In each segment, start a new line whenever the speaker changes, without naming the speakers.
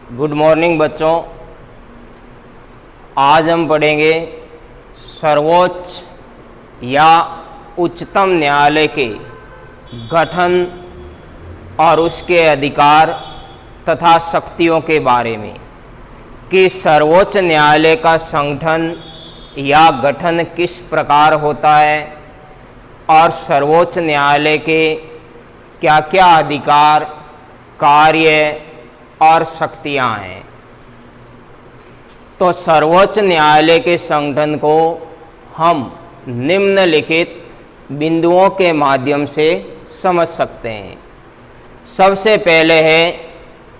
Good morning बच्चों। आज हम पढ़ेंगे सर्वोच्च या उच्चतम न्यायालय के गठन और उसके अधिकार तथा शक्तियों के बारे में कि सर्वोच्च न्यायालय का संगठन या गठन किस प्रकार होता है और सर्वोच्च न्यायालय के क्या क्या अधिकार, कार्य और शक्तियां हैं। तो सर्वोच्च न्यायालय के संगठन को हम निम्नलिखित बिंदुओं के माध्यम से समझ सकते हैं। सबसे पहले है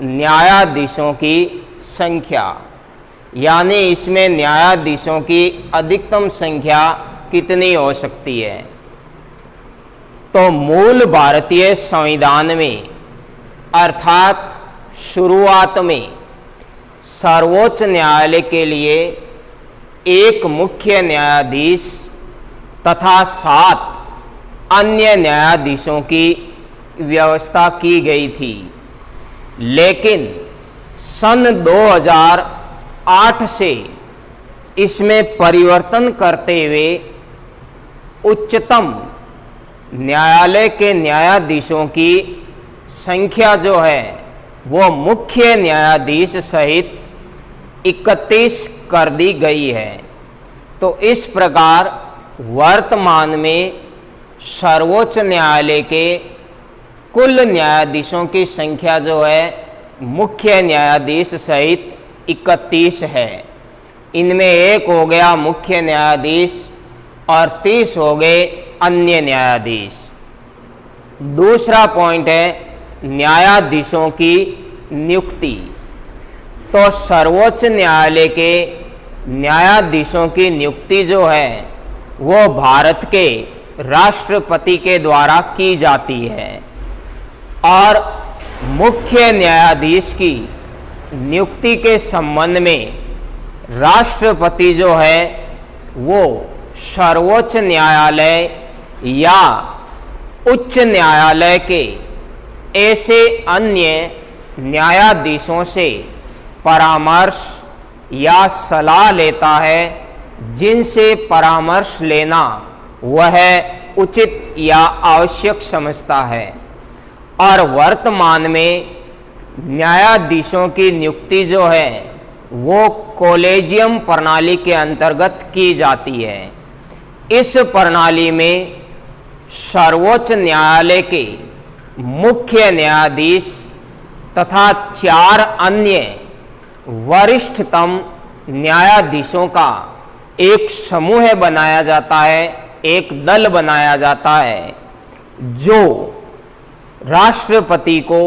न्यायाधीशों की संख्या, यानी इसमें न्यायाधीशों की अधिकतम संख्या कितनी हो सकती है। तो मूल भारतीय संविधान में अर्थात शुरुआत में सर्वोच्च न्यायालय के लिए एक मुख्य न्यायाधीश तथा 7 अन्य न्यायाधीशों की व्यवस्था की गई थी, लेकिन सन 2008 से इसमें परिवर्तन करते हुए उच्चतम न्यायालय के न्यायाधीशों की संख्या जो है वो मुख्य न्यायाधीश सहित 31 कर दी गई है। तो इस प्रकार वर्तमान में सर्वोच्च न्यायालय के कुल न्यायाधीशों की संख्या जो है मुख्य न्यायाधीश सहित 31 है। इनमें एक हो गया मुख्य न्यायाधीश और 30 हो गए अन्य न्यायाधीश। दूसरा पॉइंट है न्यायाधीशों की नियुक्ति। तो सर्वोच्च न्यायालय के न्यायाधीशों की नियुक्ति जो है वो भारत के राष्ट्रपति के द्वारा की जाती है और मुख्य न्यायाधीश की नियुक्ति के संबंध में राष्ट्रपति जो है वो सर्वोच्च न्यायालय या उच्च न्यायालय के ऐसे अन्य न्यायाधीशों से परामर्श या सलाह लेता है जिनसे परामर्श लेना वह उचित या आवश्यक समझता है। और वर्तमान में न्यायाधीशों की नियुक्ति जो है वो कॉलेजियम प्रणाली के अंतर्गत की जाती है। इस प्रणाली में सर्वोच्च न्यायालय के मुख्य न्यायाधीश तथा 4 अन्य वरिष्ठतम न्यायाधीशों का एक समूह बनाया जाता है, एक दल बनाया जाता है जो राष्ट्रपति को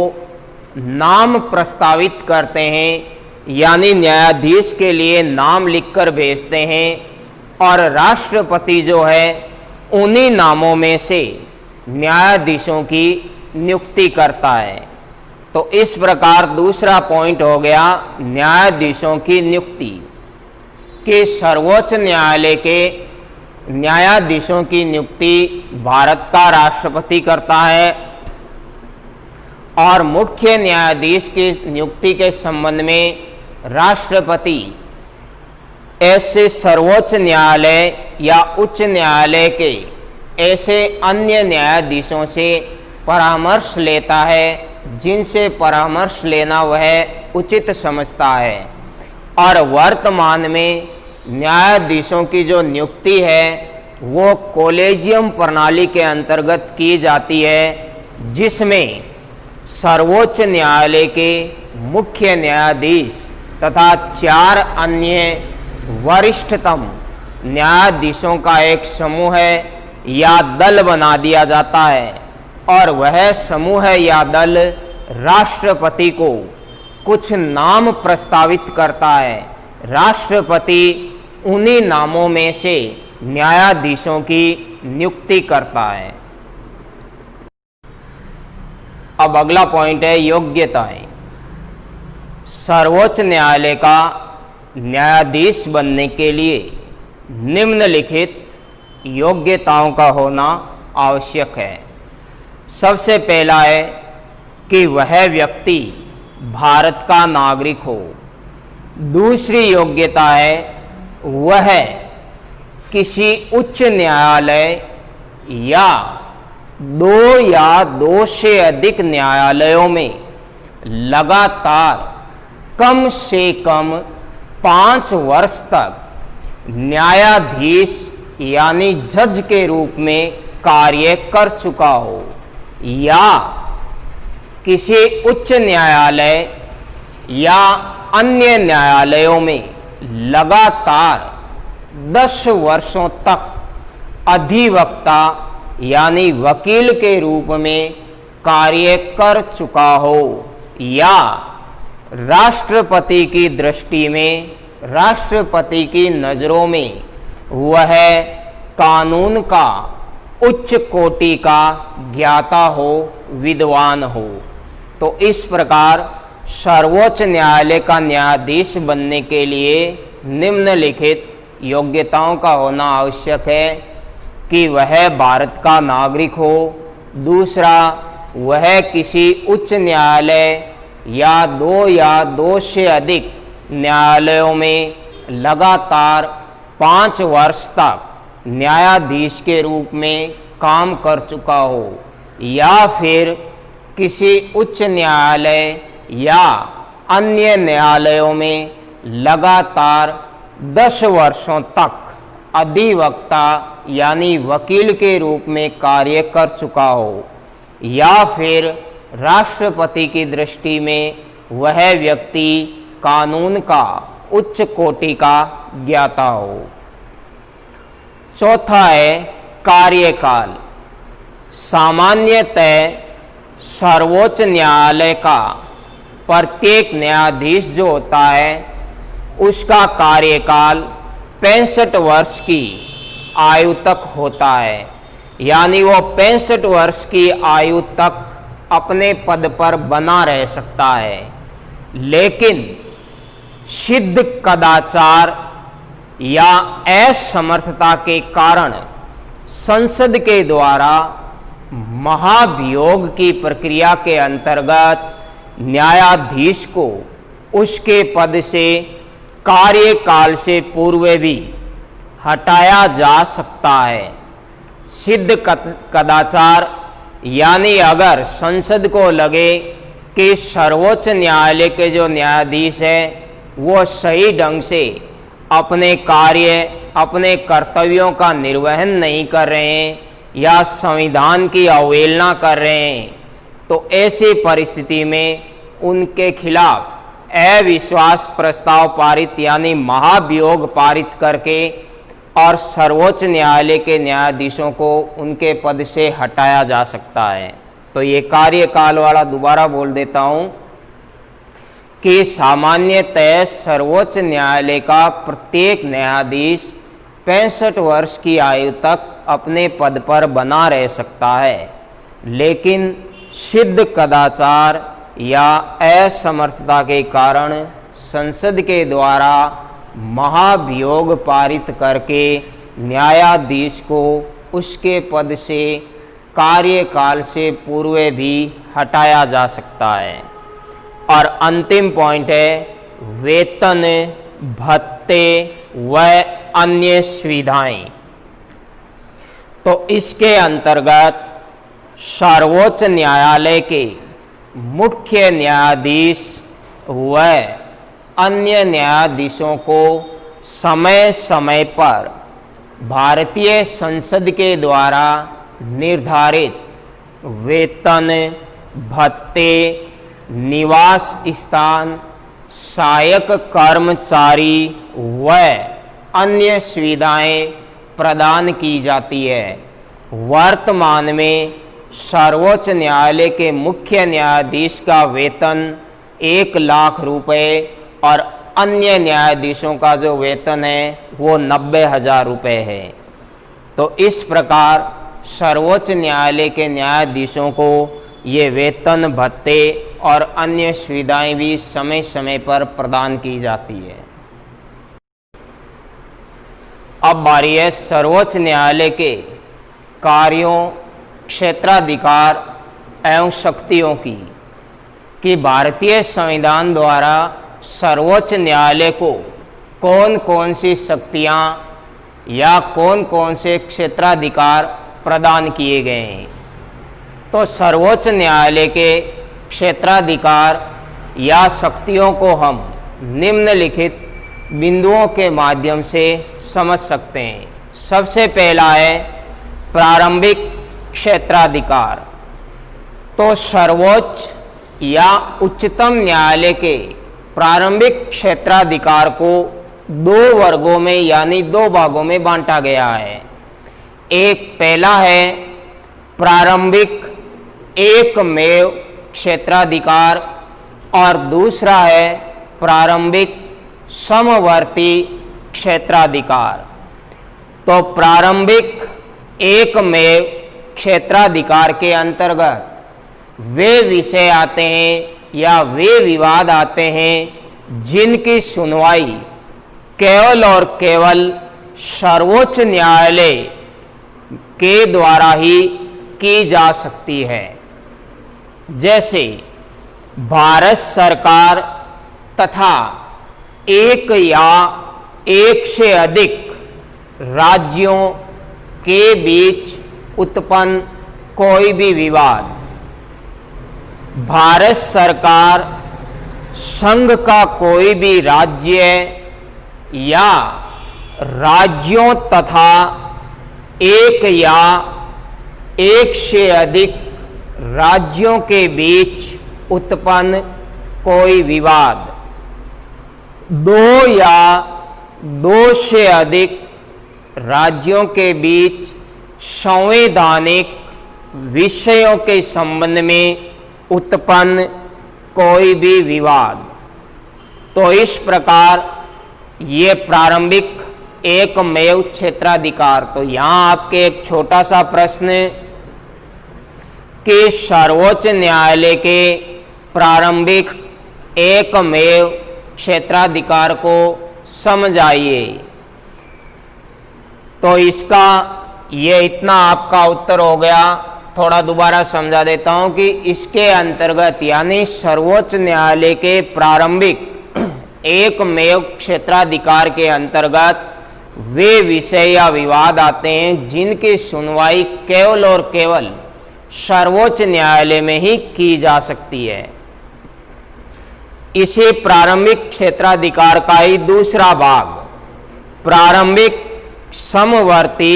नाम प्रस्तावित करते हैं, यानी न्यायाधीश के लिए नाम लिखकर भेजते हैं और राष्ट्रपति जो है उन्हीं नामों में से न्यायाधीशों की नियुक्ति करता है। तो इस प्रकार दूसरा पॉइंट हो गया न्यायाधीशों की नियुक्ति कि सर्वोच्च न्यायालय के न्यायाधीशों की नियुक्ति भारत का राष्ट्रपति करता है और मुख्य न्यायाधीश की नियुक्ति के संबंध में राष्ट्रपति ऐसे सर्वोच्च न्यायालय या उच्च न्यायालय के ऐसे अन्य न्यायाधीशों से परामर्श लेता है जिनसे परामर्श लेना वह उचित समझता है। और वर्तमान में न्यायाधीशों की जो नियुक्ति है वो कॉलेजियम प्रणाली के अंतर्गत की जाती है, जिसमें सर्वोच्च न्यायालय के मुख्य न्यायाधीश तथा 4 अन्य वरिष्ठतम न्यायाधीशों का एक समूह या दल बना दिया जाता है और वह समूह या दल राष्ट्रपति को कुछ नाम प्रस्तावित करता है। राष्ट्रपति उन्हीं नामों में से न्यायाधीशों की नियुक्ति करता है। अब अगला पॉइंट है योग्यताएं। सर्वोच्च न्यायालय का न्यायाधीश बनने के लिए निम्नलिखित योग्यताओं का होना आवश्यक है। सबसे पहला है कि वह व्यक्ति भारत का नागरिक हो। दूसरी योग्यता है वह किसी उच्च न्यायालय या दो से अधिक न्यायालयों में लगातार कम से कम 5 वर्ष तक न्यायाधीश यानी जज के रूप में कार्य कर चुका हो, या किसी उच्च न्यायालय या अन्य न्यायालयों में लगातार 10 वर्षों तक अधिवक्ता यानी वकील के रूप में कार्य कर चुका हो, या राष्ट्रपति की दृष्टि में, राष्ट्रपति की नज़रों में वह कानून का उच्च कोटि का ज्ञाता हो, विद्वान हो। तो इस प्रकार सर्वोच्च न्यायालय का न्यायाधीश बनने के लिए निम्नलिखित योग्यताओं का होना आवश्यक है कि वह भारत का नागरिक हो, दूसरा वह किसी उच्च न्यायालय या दो से अधिक न्यायालयों में लगातार 5 वर्ष तक न्यायाधीश के रूप में काम कर चुका हो, या फिर किसी उच्च न्यायालय या अन्य न्यायालयों में लगातार 10 वर्षों तक अधिवक्ता यानी वकील के रूप में कार्य कर चुका हो, या फिर राष्ट्रपति की दृष्टि में वह व्यक्ति कानून का उच्च कोटि का ज्ञाता हो। चौथा है कार्यकाल। सामान्यतः सर्वोच्च न्यायालय का प्रत्येक न्यायाधीश जो होता है उसका कार्यकाल 65 वर्ष की आयु तक होता है, यानी वो 65 वर्ष की आयु तक अपने पद पर बना रह सकता है। लेकिन सिद्ध कदाचार या असमर्थता के कारण संसद के द्वारा महाभियोग की प्रक्रिया के अंतर्गत न्यायाधीश को उसके पद से कार्यकाल से पूर्व भी हटाया जा सकता है। सिद्ध कदाचार यानी अगर संसद को लगे कि सर्वोच्च न्यायालय के जो न्यायाधीश हैं वो सही ढंग से अपने कार्य, अपने कर्तव्यों का निर्वहन नहीं कर रहे हैं या संविधान की अवहेलना कर रहे हैं, तो ऐसी परिस्थिति में उनके खिलाफ अविश्वास प्रस्ताव पारित यानी महाभियोग पारित करके और सर्वोच्च न्यायालय के न्यायाधीशों को उनके पद से हटाया जा सकता है। तो ये कार्यकाल वाला दोबारा बोल देता हूँ कि सामान्यतः सर्वोच्च न्यायालय का प्रत्येक न्यायाधीश 65 वर्ष की आयु तक अपने पद पर बना रह सकता है, लेकिन सिद्ध कदाचार या असमर्थता के कारण संसद के द्वारा महाभियोग पारित करके न्यायाधीश को उसके पद से कार्यकाल से पूर्व भी हटाया जा सकता है। और अंतिम पॉइंट है वेतन, भत्ते व अन्य सुविधाएं। तो इसके अंतर्गत सर्वोच्च न्यायालय के मुख्य न्यायाधीश व अन्य न्यायाधीशों को समय समय पर भारतीय संसद के द्वारा निर्धारित वेतन, भत्ते, निवास स्थान, सहायक कर्मचारी व अन्य सुविधाएं प्रदान की जाती है। वर्तमान में सर्वोच्च न्यायालय के मुख्य न्यायाधीश का वेतन 1 लाख रुपए और अन्य न्यायाधीशों का जो वेतन है वो 90,000 रुपये है। तो इस प्रकार सर्वोच्च न्यायालय के न्यायाधीशों को ये वेतन, भत्ते और अन्य सुविधाएं भी समय समय पर प्रदान की जाती है। अब बारी है सर्वोच्च न्यायालय के कार्यों, क्षेत्राधिकार एवं शक्तियों की। कि भारतीय संविधान द्वारा सर्वोच्च न्यायालय को कौन कौन सी शक्तियां या कौन कौन से क्षेत्राधिकार प्रदान किए गए हैं। तो सर्वोच्च न्यायालय के क्षेत्राधिकार या शक्तियों को हम निम्नलिखित बिंदुओं के माध्यम से समझ सकते हैं। सबसे पहला है प्रारंभिक क्षेत्राधिकार। तो सर्वोच्च या उच्चतम न्यायालय के प्रारंभिक क्षेत्राधिकार को दो वर्गों में यानी दो भागों में बांटा गया है। एक पहला है प्रारंभिक एकमेव क्षेत्राधिकार और दूसरा है प्रारंभिक समवर्ती क्षेत्राधिकार। तो प्रारंभिक एकमेव क्षेत्राधिकार के अंतर्गत वे विषय आते हैं या वे विवाद आते हैं जिनकी सुनवाई केवल और केवल सर्वोच्च न्यायालय के द्वारा ही की जा सकती है। जैसे भारत सरकार तथा एक या एक से अधिक राज्यों के बीच उत्पन्न कोई भी विवाद, भारत सरकार संघ का कोई भी राज्य या राज्यों तथा एक या एक से अधिक राज्यों के बीच उत्पन्न कोई विवाद, दो या दो से अधिक राज्यों के बीच संवैधानिक विषयों के संबंध में उत्पन्न कोई भी विवाद। तो इस प्रकार ये प्रारंभिक एकमेव क्षेत्राधिकार। तो यहाँ आपके एक छोटा सा प्रश्न कि सर्वोच्च न्यायालय के प्रारंभिक एकमेव क्षेत्राधिकार को समझाइए। तो इसका ये इतना आपका उत्तर हो गया। थोड़ा दोबारा समझा देता हूं कि इसके अंतर्गत यानी सर्वोच्च न्यायालय के प्रारंभिक एकमेव क्षेत्राधिकार के अंतर्गत वे विषय या विवाद आते हैं जिनकी सुनवाई केवल और केवल सर्वोच्च न्यायालय में ही की जा सकती है। इसे प्रारंभिक क्षेत्राधिकार का ही दूसरा भाग प्रारंभिक समवर्ती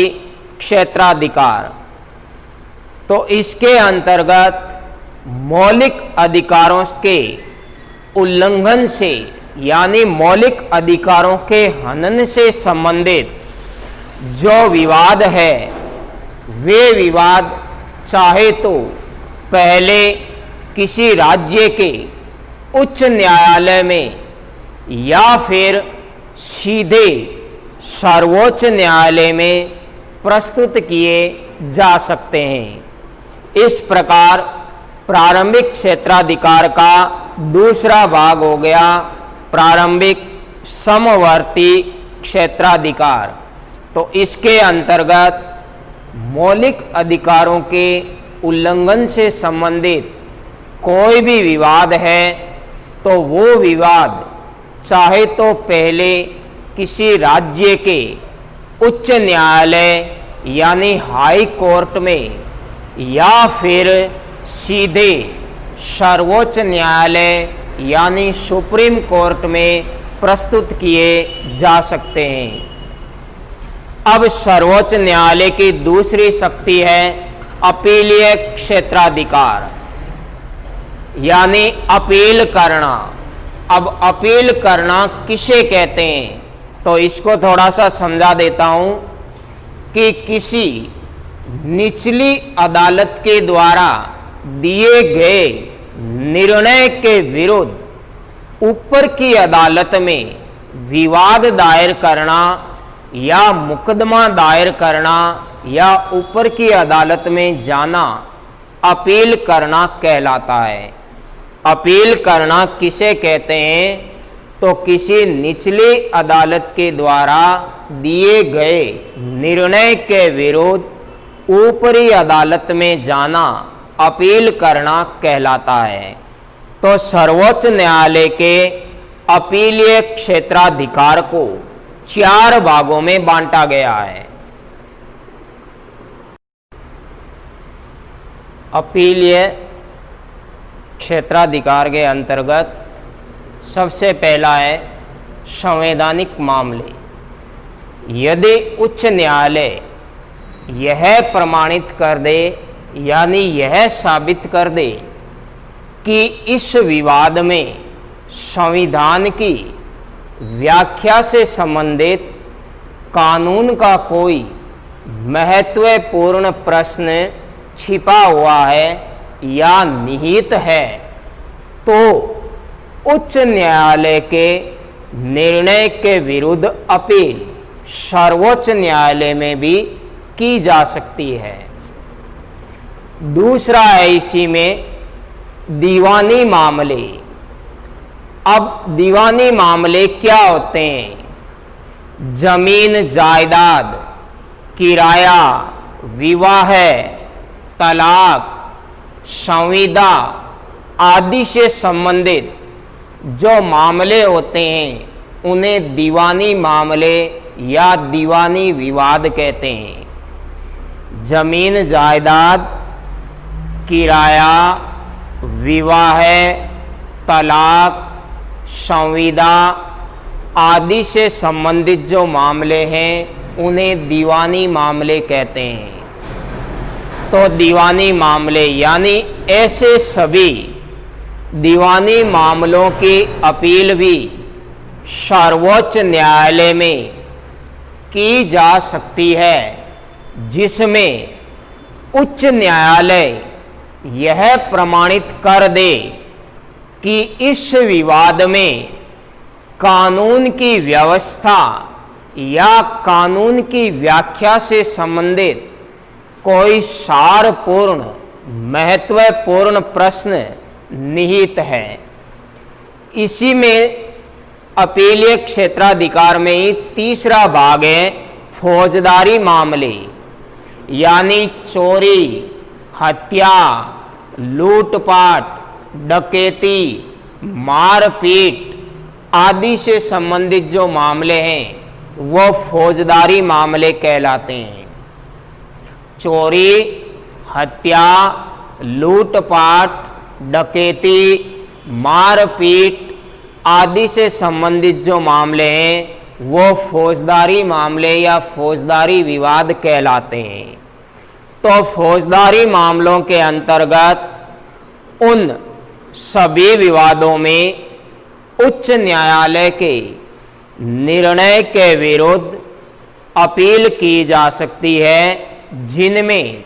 क्षेत्राधिकार। तो इसके अंतर्गत मौलिक अधिकारों के उल्लंघन से यानी मौलिक अधिकारों के हनन से संबंधित जो विवाद है वे विवाद चाहे तो पहले किसी राज्य के उच्च न्यायालय में या फिर सीधे सर्वोच्च न्यायालय में प्रस्तुत किए जा सकते हैं। इस प्रकार प्रारंभिक क्षेत्राधिकार का दूसरा भाग हो गया प्रारंभिक समवर्ती क्षेत्राधिकार। तो इसके अंतर्गत मौलिक अधिकारों के उल्लंघन से संबंधित कोई भी विवाद है तो वो विवाद चाहे तो पहले किसी राज्य के उच्च न्यायालय यानी हाई कोर्ट में या फिर सीधे सर्वोच्च न्यायालय यानी सुप्रीम कोर्ट में प्रस्तुत किए जा सकते हैं। अब सर्वोच्च न्यायालय की दूसरी शक्ति है अपीलीय क्षेत्राधिकार यानी अपील करना। अब अपील करना किसे कहते हैं तो इसको थोड़ा सा समझा देता हूं कि किसी निचली अदालत के द्वारा दिए गए निर्णय के विरुद्ध ऊपर की अदालत में विवाद दायर करना या मुकदमा दायर करना या ऊपर की अदालत में जाना अपील करना कहलाता है। अपील करना किसे कहते हैं तो किसी निचली अदालत के द्वारा दिए गए निर्णय के विरुद्ध ऊपरी अदालत में जाना अपील करना कहलाता है। तो सर्वोच्च न्यायालय के अपीलीय क्षेत्राधिकार को 4 भागों में बांटा गया है। अपीलीय क्षेत्राधिकार के अंतर्गत सबसे पहला है संवैधानिक मामले। यदि उच्च न्यायालय यह प्रमाणित कर दे, यानी यह साबित कर दे कि इस विवाद में संविधान की व्याख्या से संबंधित कानून का कोई महत्वपूर्ण प्रश्न छिपा हुआ है या निहित है, तो उच्च न्यायालय के निर्णय के विरुद्ध अपील सर्वोच्च न्यायालय में भी की जा सकती है। दूसरा है इसी में दीवानी मामले। अब दीवानी मामले क्या होते हैं? जमीन जायदाद, किराया, विवाह, तलाक, संविदा आदि से संबंधित जो मामले होते हैं उन्हें दीवानी मामले या दीवानी विवाद कहते हैं। जमीन जायदाद, किराया, विवाह, तलाक, संविदा आदि से संबंधित जो मामले हैं उन्हें दीवानी मामले कहते हैं। तो दीवानी मामले यानी ऐसे सभी दीवानी मामलों की अपील भी सर्वोच्च न्यायालय में की जा सकती है, जिसमें उच्च न्यायालय यह प्रमाणित कर दे कि इस विवाद में कानून की व्यवस्था या कानून की व्याख्या से संबंधित कोई सारपूर्ण महत्वपूर्ण प्रश्न निहित है। इसी में अपीलीय क्षेत्राधिकार में ही तीसरा भाग है फौजदारी मामले, यानी चोरी, हत्या, लूटपाट, डकैती, मारपीट आदि से संबंधित जो मामले हैं वो फौजदारी मामले कहलाते हैं। चोरी, हत्या, लूटपाट, डकैती, मारपीट आदि से संबंधित जो मामले हैं वो फौजदारी मामले या फौजदारी विवाद कहलाते हैं। तो फौजदारी मामलों के अंतर्गत उन सभी विवादों में उच्च न्यायालय के निर्णय के विरुद्ध अपील की जा सकती है, जिनमें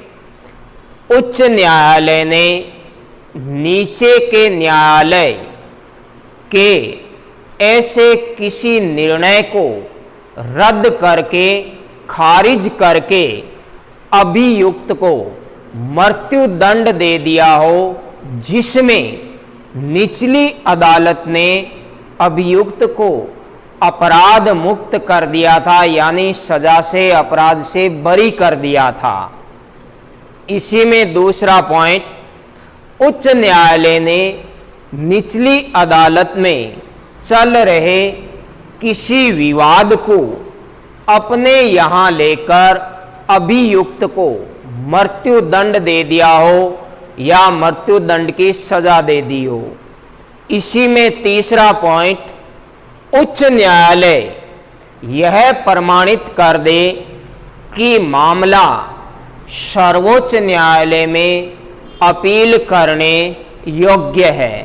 उच्च न्यायालय ने नीचे के न्यायालय के ऐसे किसी निर्णय को रद्द करके, खारिज करके अभियुक्त को मृत्युदंड दे दिया हो, जिसमें निचली अदालत ने अभियुक्त को अपराध मुक्त कर दिया था, यानी सजा से, अपराध से बरी कर दिया था। इसी में दूसरा पॉइंट, उच्च न्यायालय ने निचली अदालत में चल रहे किसी विवाद को अपने यहाँ लेकर अभियुक्त को मृत्युदंड दे दिया हो या मृत्युदंड की सजा दे दी हो। इसी में तीसरा पॉइंट, उच्च न्यायालय यह प्रमाणित कर दे कि मामला सर्वोच्च न्यायालय में अपील करने योग्य है।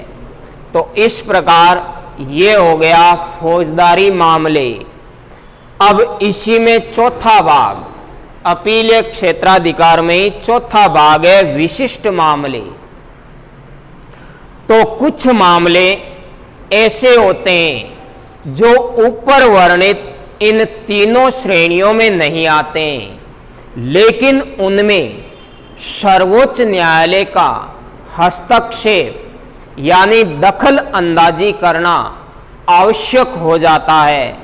तो इस प्रकार ये हो गया फौजदारी मामले। अब इसी में चौथा भाग, अपीलीय क्षेत्राधिकार में चौथा भाग है विशिष्ट मामले। तो कुछ मामले ऐसे होते हैं जो ऊपर वर्णित इन तीनों श्रेणियों में नहीं आते हैं, लेकिन उनमें सर्वोच्च न्यायालय का हस्तक्षेप यानी दखल अंदाजी करना आवश्यक हो जाता है।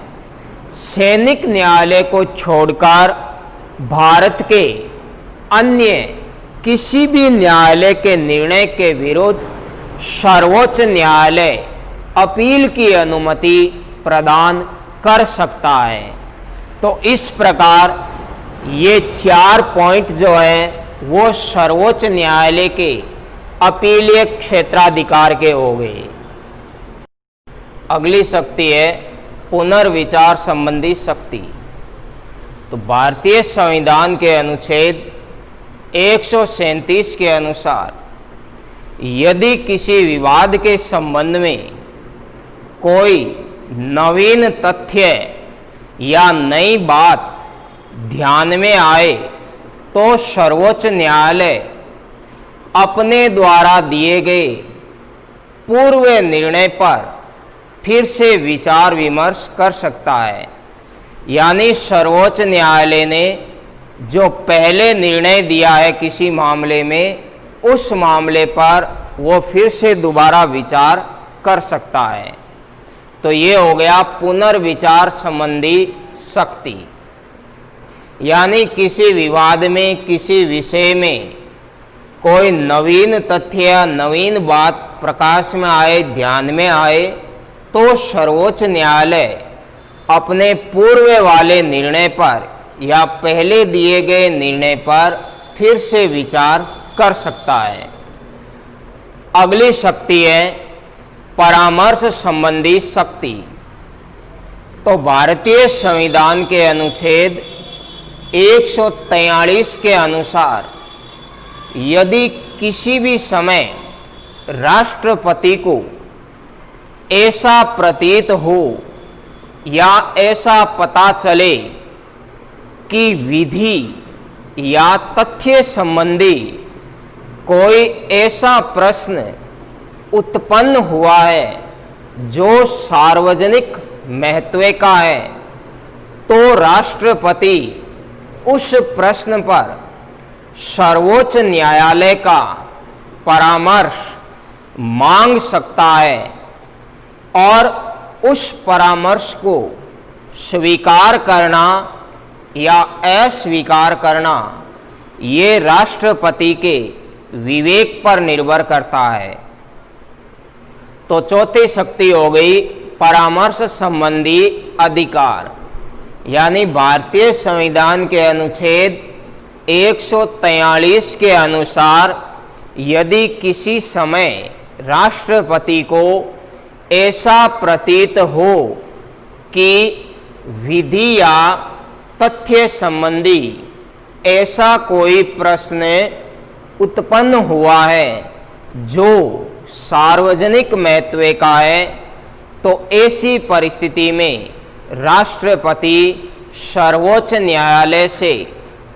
सैनिक न्यायालय को छोड़कर भारत के अन्य किसी भी न्यायालय के निर्णय के विरुद्ध सर्वोच्च न्यायालय अपील की अनुमति प्रदान कर सकता है। तो इस प्रकार ये 4 पॉइंट जो हैं वो सर्वोच्च न्यायालय के अपीलीय क्षेत्राधिकार के हो गए। अगली शक्ति है पुनर्विचार संबंधी शक्ति। तो भारतीय संविधान के अनुच्छेद 137 के अनुसार यदि किसी विवाद के संबंध में कोई नवीन तथ्य या नई बात ध्यान में आए तो सर्वोच्च न्यायालय अपने द्वारा दिए गए पूर्व निर्णय पर फिर से विचार विमर्श कर सकता है। यानी सर्वोच्च न्यायालय ने जो पहले निर्णय दिया है किसी मामले में, उस मामले पर वो फिर से दोबारा विचार कर सकता है। तो ये हो गया पुनर्विचार संबंधी शक्ति। यानी किसी विवाद में, किसी विषय में कोई नवीन तथ्य या नवीन बात प्रकाश में आए, ध्यान में आए, तो सर्वोच्च न्यायालय अपने पूर्व वाले निर्णय पर या पहले दिए गए निर्णय पर फिर से विचार कर सकता है। अगली शक्ति है परामर्श संबंधी शक्ति। तो भारतीय संविधान के अनुच्छेद 143 के अनुसार यदि किसी भी समय राष्ट्रपति को ऐसा प्रतीत हो या ऐसा पता चले कि विधि या तथ्य संबंधी कोई ऐसा प्रश्न उत्पन्न हुआ है जो सार्वजनिक महत्व का है, तो राष्ट्रपति उस प्रश्न पर सर्वोच्च न्यायालय का परामर्श मांग सकता है और उस परामर्श को स्वीकार करना या अस्वीकार करना ये राष्ट्रपति के विवेक पर निर्भर करता है। तो चौथी शक्ति हो गई परामर्श संबंधी अधिकार। यानी भारतीय संविधान के अनुच्छेद 143 के अनुसार यदि किसी समय राष्ट्रपति को ऐसा प्रतीत हो कि विधि या तथ्य संबंधी ऐसा कोई प्रश्न उत्पन्न हुआ है जो सार्वजनिक महत्व का है, तो ऐसी परिस्थिति में राष्ट्रपति सर्वोच्च न्यायालय से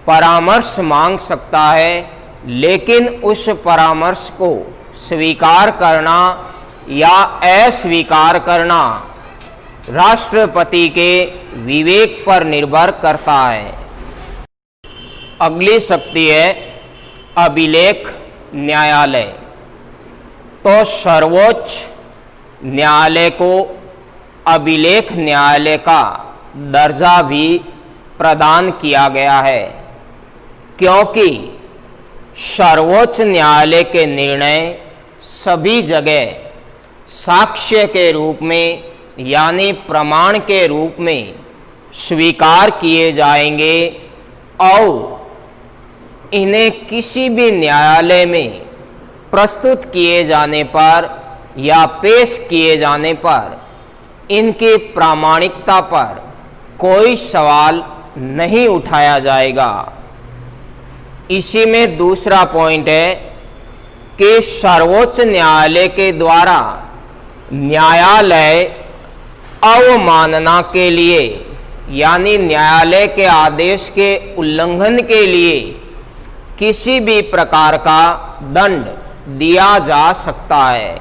परामर्श मांग सकता है, लेकिन उस परामर्श को स्वीकार करना या अस्वीकार करना राष्ट्रपति के विवेक पर निर्भर करता है। अगली शक्ति है अभिलेख न्यायालय। तो सर्वोच्च न्यायालय को अभिलेख न्यायालय का दर्जा भी प्रदान किया गया है, क्योंकि सर्वोच्च न्यायालय के निर्णय सभी जगह साक्ष्य के रूप में यानी प्रमाण के रूप में स्वीकार किए जाएंगे और इन्हें किसी भी न्यायालय में प्रस्तुत किए जाने पर या पेश किए जाने पर इनकी प्रामाणिकता पर कोई सवाल नहीं उठाया जाएगा। इसी में दूसरा पॉइंट है कि सर्वोच्च न्यायालय के द्वारा न्यायालय अवमानना के लिए यानी न्यायालय के आदेश के उल्लंघन के लिए किसी भी प्रकार का दंड दिया जा सकता है।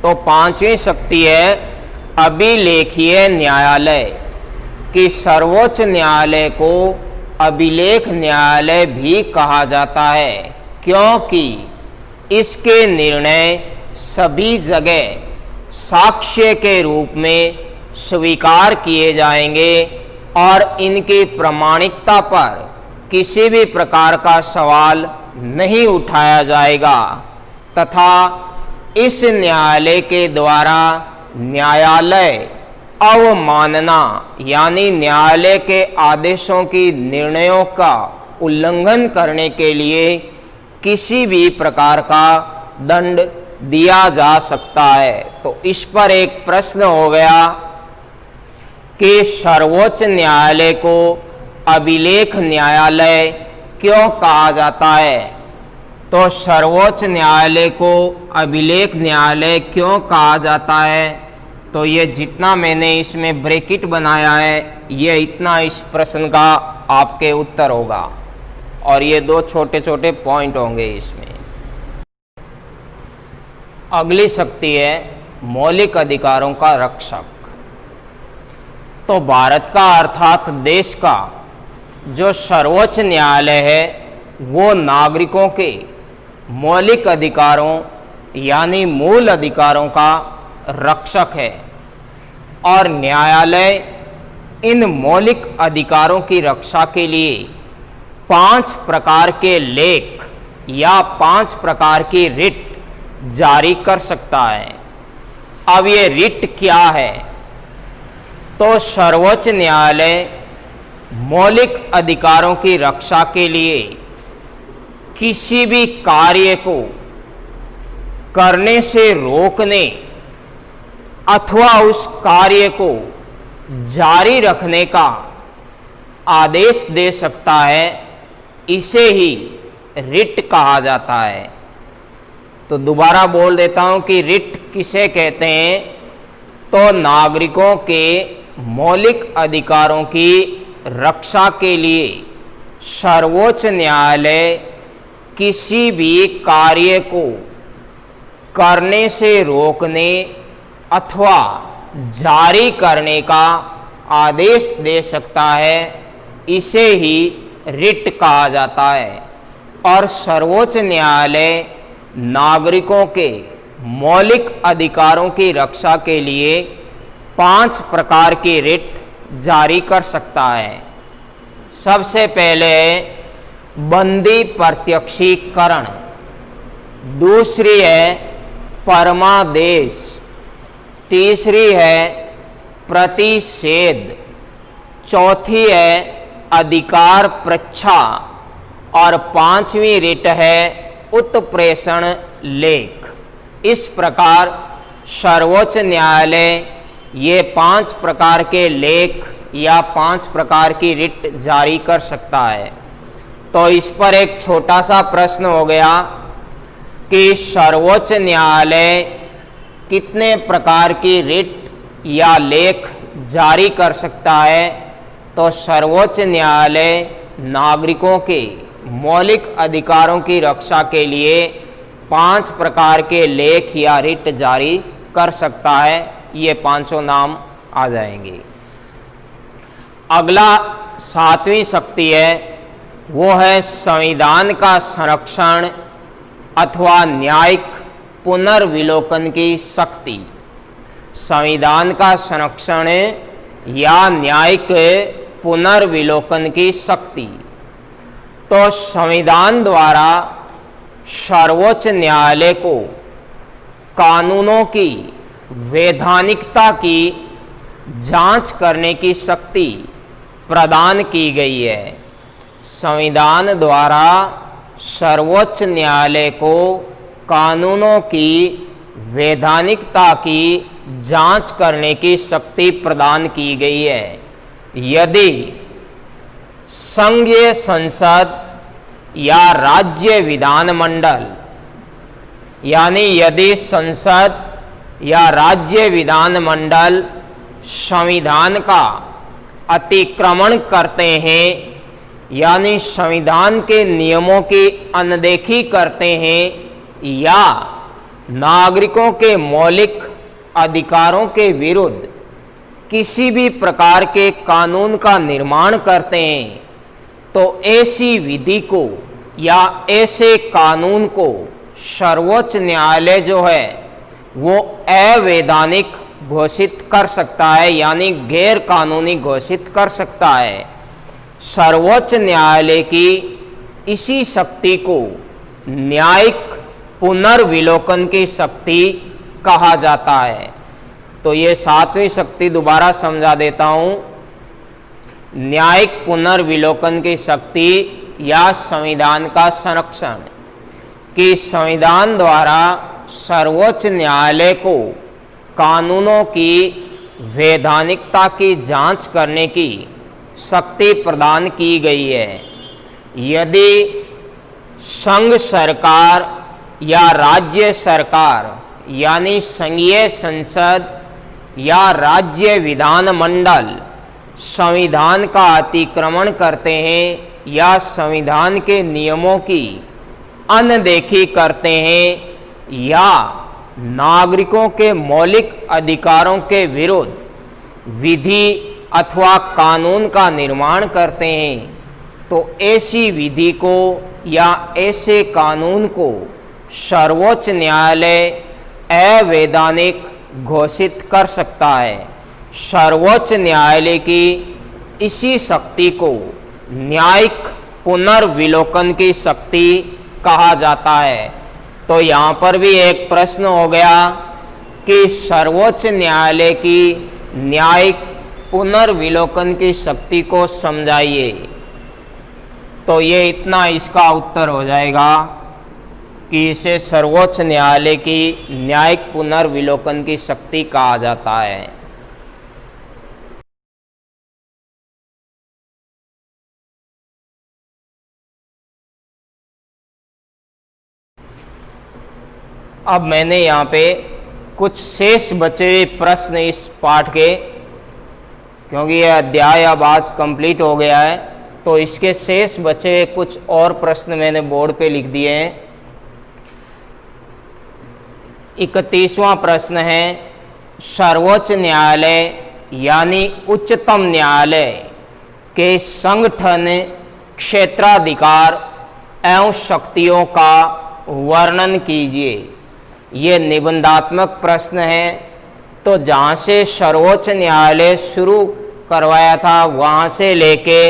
तो पांचवी शक्ति है अभिलेखीय न्यायालय, कि सर्वोच्च न्यायालय को अभिलेख न्यायालय भी कहा जाता है, क्योंकि इसके निर्णय सभी जगह साक्ष्य के रूप में स्वीकार किए जाएंगे और इनकी प्रामाणिकता पर किसी भी प्रकार का सवाल नहीं उठाया जाएगा तथा इस न्यायालय के द्वारा न्यायालय अवमानना यानी न्यायालय के आदेशों की निर्णयों का उल्लंघन करने के लिए किसी भी प्रकार का दंड दिया जा सकता है। तो इस पर एक प्रश्न हो गया कि सर्वोच्च न्यायालय को अभिलेख न्यायालय क्यों कहा जाता है। तो सर्वोच्च न्यायालय को अभिलेख न्यायालय क्यों कहा जाता है, तो ये जितना मैंने इसमें ब्रैकेट बनाया है ये इतना इस प्रश्न का आपके उत्तर होगा, और ये दो छोटे छोटे पॉइंट होंगे इसमें। अगली शक्ति है मौलिक अधिकारों का रक्षक। तो भारत का अर्थात देश का जो सर्वोच्च न्यायालय है वो नागरिकों के मौलिक अधिकारों यानी मूल अधिकारों का रक्षक है, और न्यायालय इन मौलिक अधिकारों की रक्षा के लिए 5 प्रकार के लेख या 5 प्रकार की रिट जारी कर सकता है। अब ये रिट क्या है, तो सर्वोच्च न्यायालय मौलिक अधिकारों की रक्षा के लिए किसी भी कार्य को करने से रोकने अथवा उस कार्य को जारी रखने का आदेश दे सकता है, इसे ही रिट कहा जाता है। तो दोबारा बोल देता हूं कि रिट किसे कहते हैं, तो नागरिकों के मौलिक अधिकारों की रक्षा के लिए सर्वोच्च न्यायालय किसी भी कार्य को करने से रोकने अथवा जारी करने का आदेश दे सकता है, इसे ही रिट कहा जाता है। और सर्वोच्च न्यायालय नागरिकों के मौलिक अधिकारों की रक्षा के लिए 5 प्रकार की रिट जारी कर सकता है। सबसे पहले बंदी प्रत्यक्षीकरण, दूसरी है परमादेश, तीसरी है प्रतिषेध, चौथी है अधिकार पृच्छा, और 5वीं रिट है उत्प्रेषण लेख। इस प्रकार सर्वोच्च न्यायालय ये 5 प्रकार के लेख या 5 प्रकार की रिट जारी कर सकता है। तो इस पर एक छोटा सा प्रश्न हो गया कि सर्वोच्च न्यायालय कितने प्रकार की रिट या लेख जारी कर सकता है, तो सर्वोच्च न्यायालय नागरिकों के मौलिक अधिकारों की रक्षा के लिए 5 प्रकार के लेख या रिट जारी कर सकता है। ये 5 नाम आ जाएंगे। अगला 7वीं शक्ति है, वो है संविधान का संरक्षण अथवा न्यायिक पुनर्विलोकन की शक्ति। संविधान का संरक्षण या न्यायिक पुनर्विलोकन की शक्ति। तो संविधान द्वारा सर्वोच्च न्यायालय को कानूनों की वैधानिकता की जांच करने की शक्ति प्रदान की गई है। संविधान द्वारा सर्वोच्च न्यायालय को कानूनों की वैधानिकता की जांच करने की शक्ति प्रदान की गई है। यदि संघीय संसद या राज्य विधानमंडल यानी यदि संसद या राज्य विधानमंडल संविधान का अतिक्रमण करते हैं यानी संविधान के नियमों की अनदेखी करते हैं या नागरिकों के मौलिक अधिकारों के विरुद्ध किसी भी प्रकार के कानून का निर्माण करते हैं, तो ऐसी विधि को या ऐसे कानून को सर्वोच्च न्यायालय जो है वो अवैधानिक घोषित कर सकता है यानी गैर कानूनी घोषित कर सकता है। सर्वोच्च न्यायालय की इसी शक्ति को न्यायिक पुनर्विलोकन की शक्ति कहा जाता है। तो ये सातवीं शक्ति दोबारा समझा देता हूं। न्यायिक पुनर्विलोकन की शक्ति या संविधान का संरक्षण, कि संविधान द्वारा सर्वोच्च न्यायालय को कानूनों की वैधानिकता की जांच करने की शक्ति प्रदान की गई है। यदि संघ सरकार या राज्य सरकार यानी संघीय संसद या राज्य विधानमंडल संविधान का अतिक्रमण करते हैं या संविधान के नियमों की अनदेखी करते हैं या नागरिकों के मौलिक अधिकारों के विरुद्ध विधि अथवा कानून का निर्माण करते हैं, तो ऐसी विधि को या ऐसे कानून को सर्वोच्च न्यायालय अवैधानिक घोषित कर सकता है। सर्वोच्च न्यायालय की इसी शक्ति को न्यायिक पुनर्विलोकन की शक्ति कहा जाता है। तो यहाँ पर भी एक प्रश्न हो गया कि सर्वोच्च न्यायालय की न्यायिक पुनर्विलोकन की शक्ति को समझाइए। तो ये इतना इसका उत्तर हो जाएगा कि इसे सर्वोच्च न्यायालय की न्यायिक पुनर्विलोकन की शक्ति कहा जाता है। अब मैंने यहाँ पे कुछ शेष बचे हुए प्रश्न इस पाठ के, क्योंकि यह अध्याय अब आज कंप्लीट हो गया है, तो इसके शेष बचे हुए कुछ और प्रश्न मैंने बोर्ड पे लिख दिए हैं। 31वां प्रश्न है, सर्वोच्च न्यायालय यानी उच्चतम न्यायालय के संगठन, क्षेत्राधिकार एवं शक्तियों का वर्णन कीजिए। ये निबंधात्मक प्रश्न है। तो जहाँ से सर्वोच्च न्यायालय शुरू करवाया था वहाँ से लेके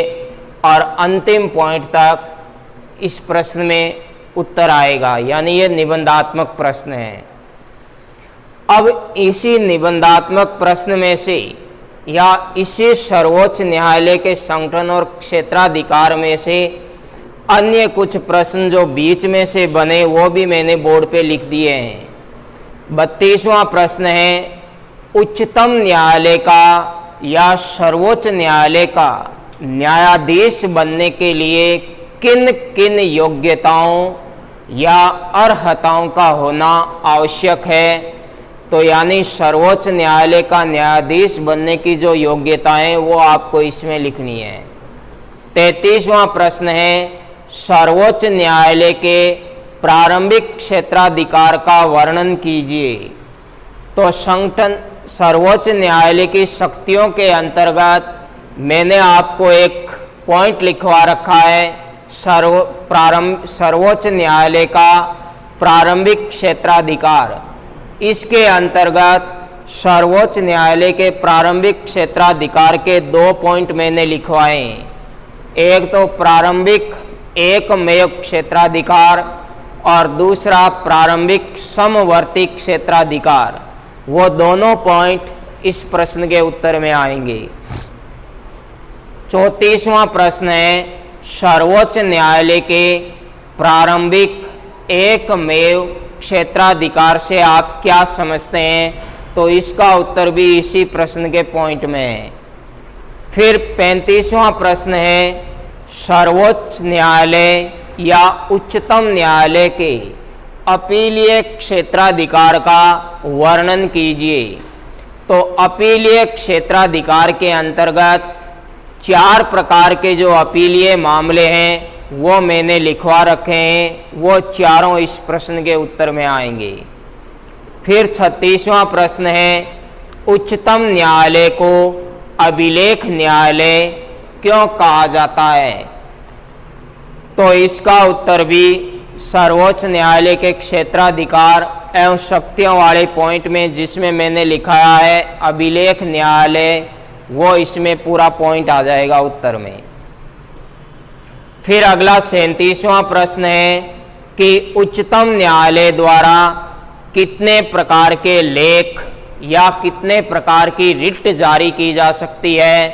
और अंतिम पॉइंट तक इस प्रश्न में उत्तर आएगा, यानी ये निबंधात्मक प्रश्न है। अब इसी निबंधात्मक प्रश्न में से या इसी सर्वोच्च न्यायालय के संगठन और क्षेत्राधिकार में से अन्य कुछ प्रश्न जो बीच में से बने वो भी मैंने बोर्ड पे लिख दिए हैं। 32वां प्रश्न है, उच्चतम न्यायालय का या सर्वोच्च न्यायालय का न्यायाधीश बनने के लिए किन किन योग्यताओं या अर्हताओं का होना आवश्यक है। तो यानी सर्वोच्च न्यायालय का न्यायाधीश बनने की जो योग्यताएं वो आपको इसमें लिखनी है। 33वां प्रश्न है, सर्वोच्च न्यायालय के प्रारंभिक क्षेत्राधिकार का वर्णन कीजिए। तो संगठन सर्वोच्च न्यायालय की शक्तियों के अंतर्गत मैंने आपको एक पॉइंट लिखवा रखा है, सर्वोच्च न्यायालय का प्रारंभिक क्षेत्राधिकार। इसके अंतर्गत सर्वोच्च न्यायालय के प्रारंभिक क्षेत्राधिकार के 2 पॉइंट मैंने लिखवाए। एक तो प्रारंभिक एकमेव क्षेत्राधिकार और दूसरा प्रारंभिक समवर्ती क्षेत्राधिकार। वो दोनों पॉइंट इस प्रश्न के उत्तर में आएंगे। 34वां प्रश्न है, सर्वोच्च न्यायालय के प्रारंभिक एकमेव क्षेत्राधिकार से आप क्या समझते हैं। तो इसका उत्तर भी इसी प्रश्न के पॉइंट में है। फिर 35वां प्रश्न है, सर्वोच्च न्यायालय या उच्चतम न्यायालय के अपीलीय क्षेत्राधिकार का वर्णन कीजिए। तो अपीलीय क्षेत्राधिकार के अंतर्गत 4 प्रकार के जो अपीलीय मामले हैं वो मैंने लिखवा रखे हैं, वो चारों इस प्रश्न के उत्तर में आएंगे। फिर 36वां प्रश्न है, उच्चतम न्यायालय को अभिलेख न्यायालय क्यों कहा जाता है। तो इसका उत्तर भी सर्वोच्च न्यायालय के क्षेत्राधिकार एवं शक्तियों वाले पॉइंट में जिसमें मैंने लिखाया है अभिलेख न्यायालय, वो इसमें पूरा पॉइंट आ जाएगा उत्तर में। फिर अगला 37वां प्रश्न है, कि उच्चतम न्यायालय द्वारा कितने प्रकार के लेख या कितने प्रकार की रिट जारी की जा सकती है,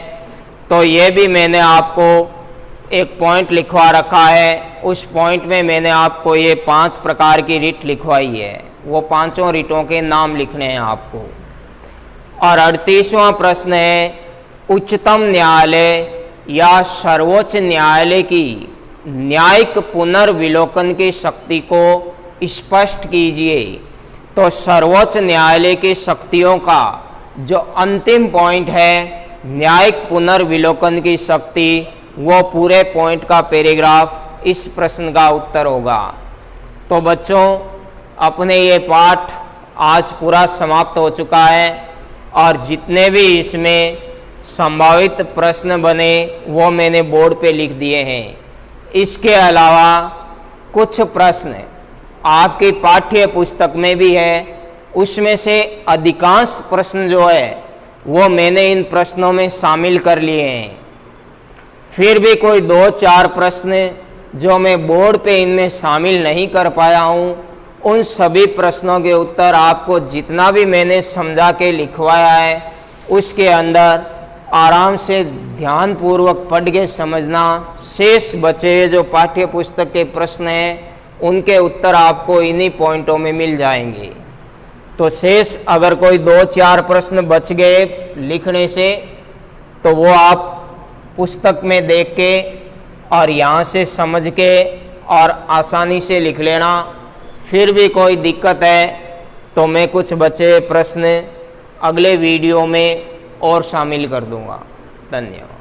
तो ये भी मैंने आपको एक पॉइंट लिखवा रखा है। उस पॉइंट में मैंने आपको ये 5 प्रकार की रिट लिखवाई है, वो 5 रिटों के नाम लिखने हैं आपको। और 38वां प्रश्न है, उच्चतम न्यायालय या सर्वोच्च न्यायालय की न्यायिक पुनर्विलोकन की शक्ति को स्पष्ट कीजिए। तो सर्वोच्च न्यायालय की शक्तियों का जो अंतिम पॉइंट है न्यायिक पुनर्विलोकन की शक्ति, वो पूरे पॉइंट का पैराग्राफ इस प्रश्न का उत्तर होगा। तो बच्चों, अपने ये पाठ आज पूरा समाप्त हो चुका है और जितने भी इसमें संभावित प्रश्न बने वो मैंने बोर्ड पे लिख दिए हैं। इसके अलावा कुछ प्रश्न आपकी पाठ्य पुस्तक में भी है, उसमें से अधिकांश प्रश्न जो है वो मैंने इन प्रश्नों में शामिल कर लिए हैं। फिर भी कोई 2-4 प्रश्न जो मैं बोर्ड पे इनमें शामिल नहीं कर पाया हूँ, उन सभी प्रश्नों के उत्तर आपको जितना भी मैंने समझा के लिखवाया है उसके अंदर आराम से ध्यानपूर्वक पढ़ के समझना। शेष बचे जो पाठ्य पुस्तक के प्रश्न हैं उनके उत्तर आपको इन्हीं पॉइंटों में मिल जाएंगे। तो शेष अगर कोई 2-4 प्रश्न बच गए लिखने से, तो वो आप पुस्तक में देख के और यहाँ से समझ के और आसानी से लिख लेना। फिर भी कोई दिक्कत है तो मैं कुछ बचे प्रश्न अगले वीडियो में और शामिल कर दूंगा। धन्यवाद।